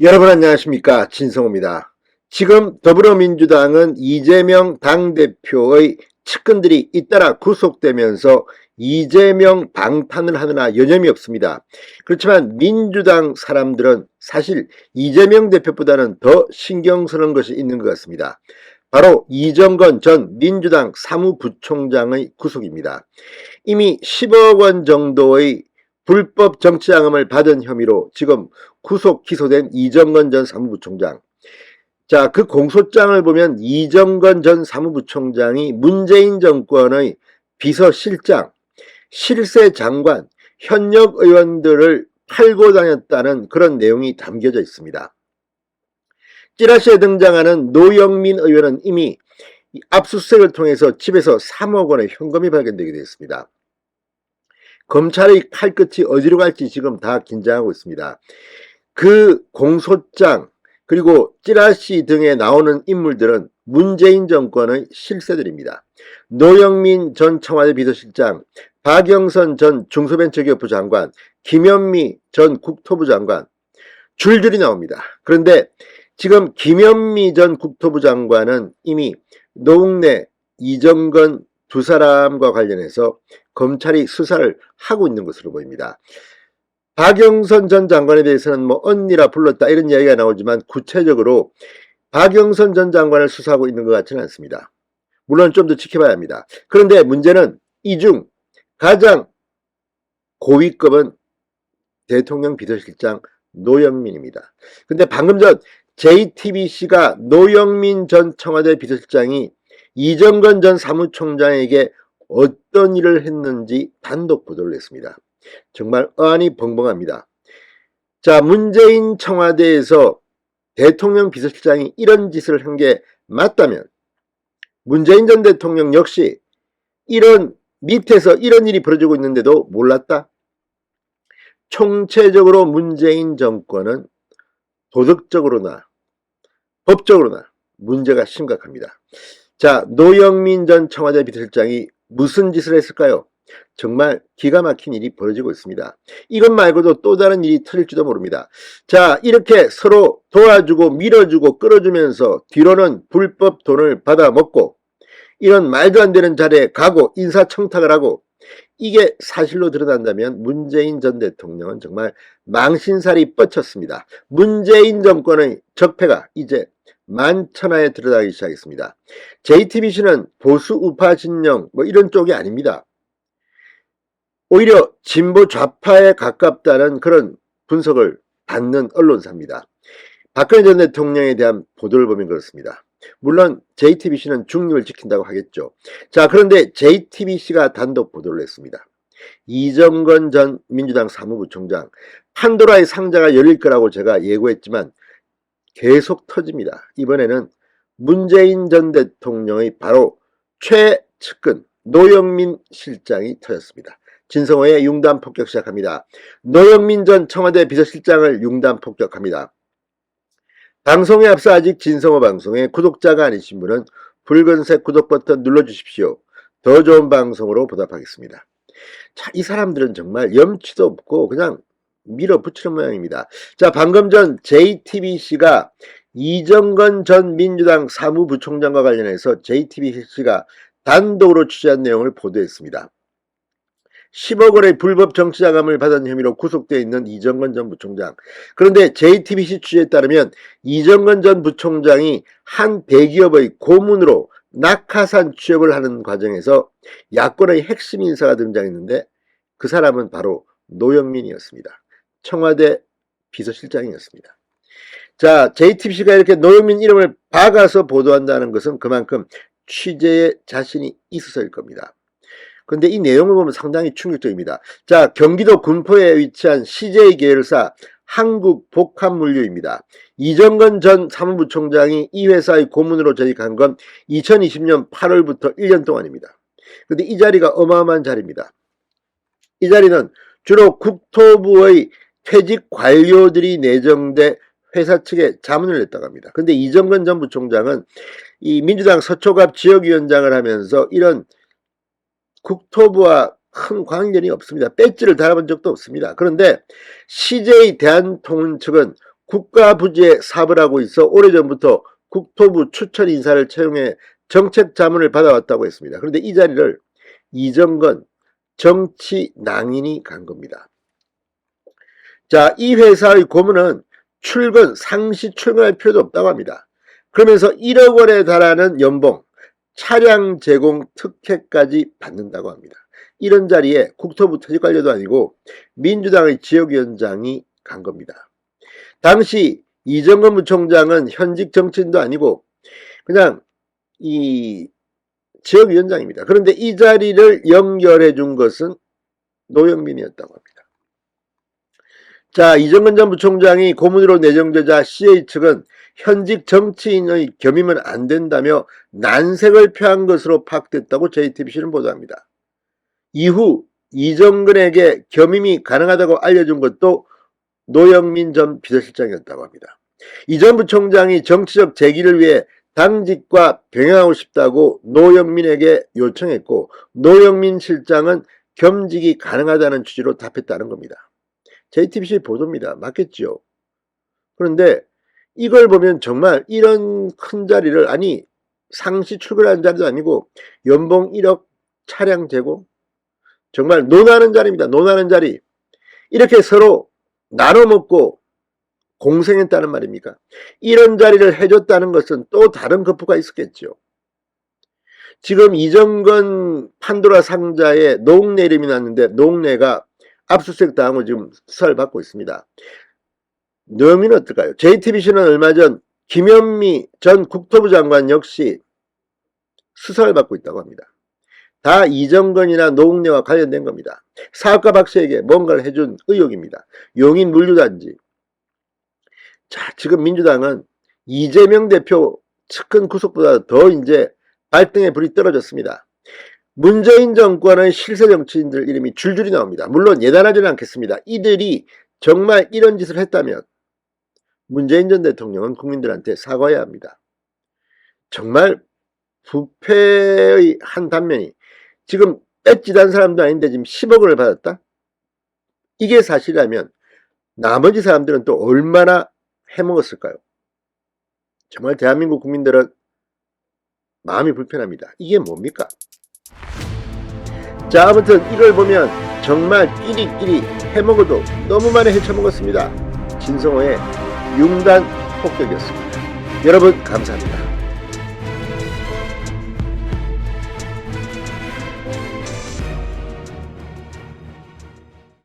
여러분 안녕하십니까, 진성호입니다. 지금 더불어민주당은 이재명 당대표의 측근들이 잇따라 구속되면서 이재명 방탄을 하느라 여념이 없습니다. 그렇지만 민주당 사람들은 사실 이재명 대표보다는 더 신경 쓰는 것이 있는 것 같습니다. 바로 이정건 전 민주당 사무부총장의 구속입니다. 이미 10억 원 정도의 불법 정치자금을 받은 혐의로 지금 구속 기소된 이정건 전 사무부총장. 자, 그 공소장을 보면 이정건 전 사무부총장이 문재인 정권의 비서실장, 실세장관, 현역 의원들을 팔고 다녔다는 그런 내용이 담겨져 있습니다. 찌라시에 등장하는 노영민 의원은 이미 압수수색을 통해서 집에서 3억 원의 현금이 발견되게 되었습니다. 검찰의 칼끝이 어디로 갈지 지금 다 긴장하고 있습니다. 그 공소장 그리고 찌라시 등에 나오는 인물들은 문재인 정권의 실세들입니다. 노영민 전 청와대 비서실장, 박영선 전 중소벤처기업부 장관, 김현미 전 국토부 장관 줄줄이 나옵니다. 그런데 지금 김현미 전 국토부 장관은 이미 노웅래, 이정건 두 사람과 관련해서 검찰이 수사를 하고 있는 것으로 보입니다. 박영선 전 장관에 대해서는 뭐 언니라 불렀다 이런 이야기가 나오지만 구체적으로 박영선 전 장관을 수사하고 있는 것 같지는 않습니다. 물론 좀 더 지켜봐야 합니다. 그런데 문제는 이 중 가장 고위급은 대통령 비서실장 노영민입니다. 근데 방금 전 JTBC가 노영민 전 청와대 비서실장이 이정건 전 사무총장에게 어떤 일을 했는지 단독 보도를 했습니다. 정말 어안이 벙벙합니다. 자, 문재인 청와대에서 대통령 비서실장이 이런 짓을 한 게 맞다면 문재인 전 대통령 역시 이런 밑에서 이런 일이 벌어지고 있는데도 몰랐다? 총체적으로 문재인 정권은 도덕적으로나 법적으로나 문제가 심각합니다. 자, 노영민 전 청와대 비서실장이 무슨 짓을 했을까요? 정말 기가 막힌 일이 벌어지고 있습니다. 이것 말고도 또 다른 일이 터질지도 모릅니다. 자, 이렇게 서로 도와주고 밀어주고 끌어주면서 뒤로는 불법 돈을 받아먹고 이런 말도 안 되는 자리에 가고 인사청탁을 하고 이게 사실로 드러난다면 문재인 전 대통령은 정말 망신살이 뻗쳤습니다. 문재인 정권의 적폐가 이제 만천하에 드러나기 시작했습니다. JTBC는 보수 우파 진영 뭐 이런 쪽이 아닙니다. 오히려 진보 좌파에 가깝다는 그런 분석을 받는 언론사입니다. 박근혜 전 대통령에 대한 보도를 보면 그렇습니다. 물론 JTBC는 중립을 지킨다고 하겠죠. 자, 그런데 JTBC가 단독 보도를 했습니다. 이정건 전 민주당 사무부총장, 판도라의 상자가 열릴 거라고 제가 예고했지만 계속 터집니다. 이번에는 문재인 전 대통령의 바로 최측근 노영민 실장이 터졌습니다. 진성호의 융단 폭격 시작합니다. 노영민 전 청와대 비서실장을 융단 폭격합니다. 방송에 앞서 아직 진성호 방송에 구독자가 아니신 분은 붉은색 구독 버튼 눌러주십시오. 더 좋은 방송으로 보답하겠습니다. 자, 이 사람들은 정말 염치도 없고 그냥 밀어붙이는 모양입니다. 자, 방금 전 JTBC가 이정건 전 민주당 사무부총장과 관련해서 JTBC가 단독으로 취재한 내용을 보도했습니다. 10억 원의 불법 정치자금을 받은 혐의로 구속되어 있는 이정건 전 부총장. 그런데 JTBC 취재에 따르면 이정건 전 부총장이 한 대기업의 고문으로 낙하산 취업을 하는 과정에서 야권의 핵심 인사가 등장했는데 그 사람은 바로 노영민이었습니다. 청와대 비서실장이었습니다. 자, JTBC가 이렇게 노영민 이름을 박아서 보도한다는 것은 그만큼 취재에 자신이 있어서일 겁니다. 그런데 이 내용을 보면 상당히 충격적입니다. 자, 경기도 군포에 위치한 CJ 계열사 한국복합물류입니다. 이정건 전 사무부총장이 이 회사의 고문으로 재직한 건 2020년 8월부터 1년 동안입니다. 그런데 이 자리가 어마어마한 자리입니다. 이 자리는 주로 국토부의 퇴직 관료들이 내정돼 회사 측에 자문을 냈다고 합니다. 그런데 이정건 전 부총장은 이 민주당 서초갑 지역위원장을 하면서 이런 국토부와 큰 관련이 없습니다. 배지를 달아본 적도 없습니다. 그런데 CJ 대한통운 측은 국가부지에 사업을 하고 있어 오래전부터 국토부 추천 인사를 채용해 정책 자문을 받아왔다고 했습니다. 그런데 이 자리를 이정건 정치 낭인이 간 겁니다. 자, 이 회사의 고문은 상시 출근할 필요도 없다고 합니다. 그러면서 1억 원에 달하는 연봉, 차량 제공 특혜까지 받는다고 합니다. 이런 자리에 국토부 퇴직관료도 아니고 민주당의 지역위원장이 간 겁니다. 당시 이정건 부총장은 현직 정치인도 아니고 그냥 이 지역위원장입니다. 그런데 이 자리를 연결해 준 것은 노영민이었다고 합니다. 자, 이정건 전 부총장이 고문으로 내정되자 CA 측은 현직 정치인의 겸임은 안 된다며 난색을 표한 것으로 파악됐다고 JTBC는 보도합니다. 이후 이정근에게 겸임이 가능하다고 알려준 것도 노영민 전 비서실장이었다고 합니다. 이 전 부총장이 정치적 재기를 위해 당직과 병행하고 싶다고 노영민에게 요청했고 노영민 실장은 겸직이 가능하다는 취지로 답했다는 겁니다. JTBC 보도입니다. 맞겠죠? 그런데 이걸 보면 정말 이런 큰 자리를, 아니 상시 출근하는 자리도 아니고 연봉 1억 차량 제공, 정말 논하는 자리입니다. 논하는 자리. 이렇게 서로 나눠 먹고 공생했다는 말입니까? 이런 자리를 해줬다는 것은 또 다른 거푸가 있었겠죠. 지금 이정건 판도라 상자에 노웅래 이름이 났는데 노웅래가 압수수색 당하고 지금 수사를 받고 있습니다. 노영민은 어떨까요? JTBC는 얼마 전 김현미 전 국토부 장관 역시 수사를 받고 있다고 합니다. 다 이정건이나 노웅래와 관련된 겁니다. 사업가 박 씨에게 뭔가를 해준 의혹입니다. 용인 물류단지. 자, 지금 민주당은 이재명 대표 측근 구속보다 더 이제 발등에 불이 떨어졌습니다. 문재인 정권의 실세 정치인들 이름이 줄줄이 나옵니다. 물론 예단하지는 않겠습니다. 이들이 정말 이런 짓을 했다면 문재인 전 대통령은 국민들한테 사과해야 합니다. 정말 부패의 한 단면이, 지금 뺏지단 사람도 아닌데 지금 10억 원을 받았다? 이게 사실이라면 나머지 사람들은 또 얼마나 해먹었을까요? 정말 대한민국 국민들은 마음이 불편합니다. 이게 뭡니까? 자, 아무튼 이걸 보면 정말 끼리끼리 해먹어도 너무 많이 헤쳐먹었습니다. 진성호의 융단 폭격이었습니다. 여러분 감사합니다.